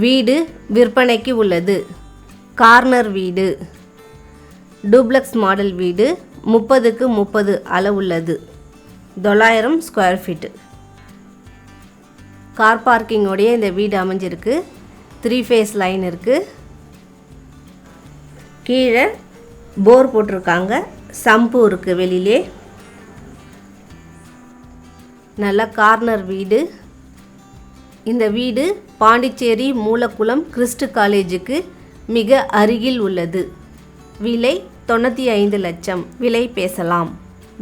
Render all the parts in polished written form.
வீடு விற்பனைக்கு உள்ளது. கார்னர் வீடு. டூப்ளக்ஸ் மாடல் வீடு. 30க்கு 30 அளவுள்ளது. 900 ஸ்கொயர் ஃபீட்டு. கார் பார்க்கிங்கோடைய இந்த வீடு அமைஞ்சிருக்கு. 3 ஃபேஸ் லைன் இருக்குது. கீழே போர் போட்டிருக்காங்க. சம்பு இருக்குது வெளியிலே. நல்ல கார்னர் வீடு. இந்த வீடு பாண்டிச்சேரி மூலக்குளம் கிறிஸ்ட் காலேஜுக்கு மிக அருகில் உள்ளது. விலை 95 லட்சம். விலை பேசலாம்.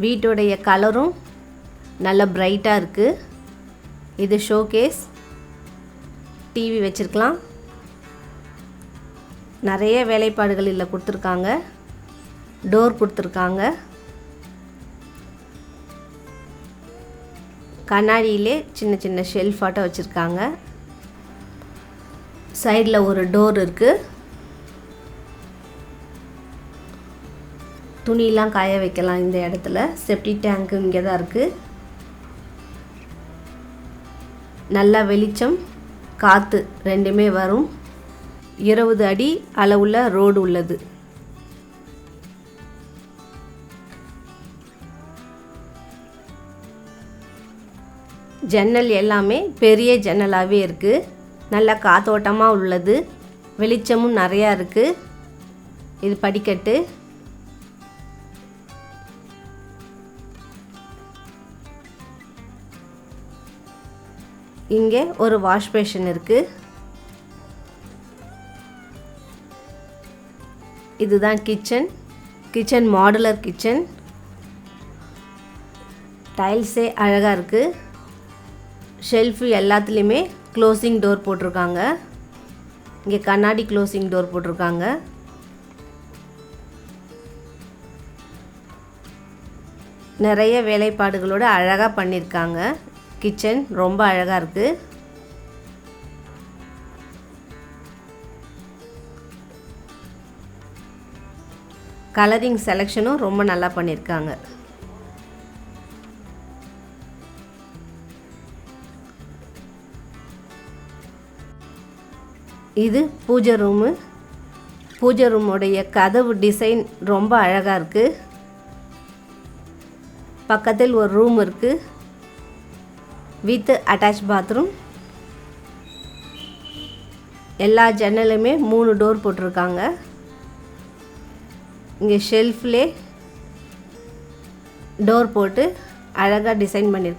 வீட்டுடைய கலரும் நல்ல பிரைட்டாக இருக்குது. இது ஷோகேஸ். டிவி வச்சுருக்கலாம். நிறைய வேலைப்பாடுகள் இதில் கொடுத்துருக்காங்க. டோர் கொடுத்துருக்காங்க. கண்ணாடியிலே சின்ன சின்ன ஷெல்ஃபாட்டம் வச்சுருக்காங்க. சைடில் ஒரு டோர் இருக்குது. துணியெலாம் காய வைக்கலாம் இந்த இடத்துல. செப்டி டேங்க்கு இங்கே தான் இருக்குது. நல்ல வெளிச்சம் காற்று ரெண்டுமே வரும். 20 அடி அளவுள்ள ரோடு உள்ளது. ஜன்னல் எல்லாமே பெரிய ஜன்னலாகவே இருக்குது. நல்ல காத்தோட்டமாக உள்ளது. வெளிச்சமும் நிறையா இருக்குது. இது படிக்கட்டு. இங்கே ஒரு வாஷ் பேஷன் இருக்குது. இதுதான் கிச்சன். Kitchen modular kitchen. டைல்ஸே அழகாக இருக்குது. ஷெல்ஃபு எல்லாத்துலேயுமே க்ளோசிங் டோர் போட்டிருக்காங்க. இங்கே கண்ணாடி க்ளோசிங் டோர் போட்டிருக்காங்க. நிறைய வேலைப்பாடுகளோடு அழகாக பண்ணியிருக்காங்க. கிச்சன் ரொம்ப அழகாக இருக்குது. கலரிங் செலெக்ஷனும் ரொம்ப நல்லா பண்ணியிருக்காங்க. இது பூஜை ரூமு. பூஜை ரூமுடைய கதவு டிசைன் ரொம்ப அழகாக இருக்குது. பக்கத்தில் ஒரு ரூம் இருக்குது. With attach bathroom. எல்லா ஜன்னலுமே 3 டோர் போட்டிருக்காங்க. இங்கே ஷெல்ஃப்லே டோர் போட்டு அழகாக டிசைன் பண்ணியிருக்காங்க.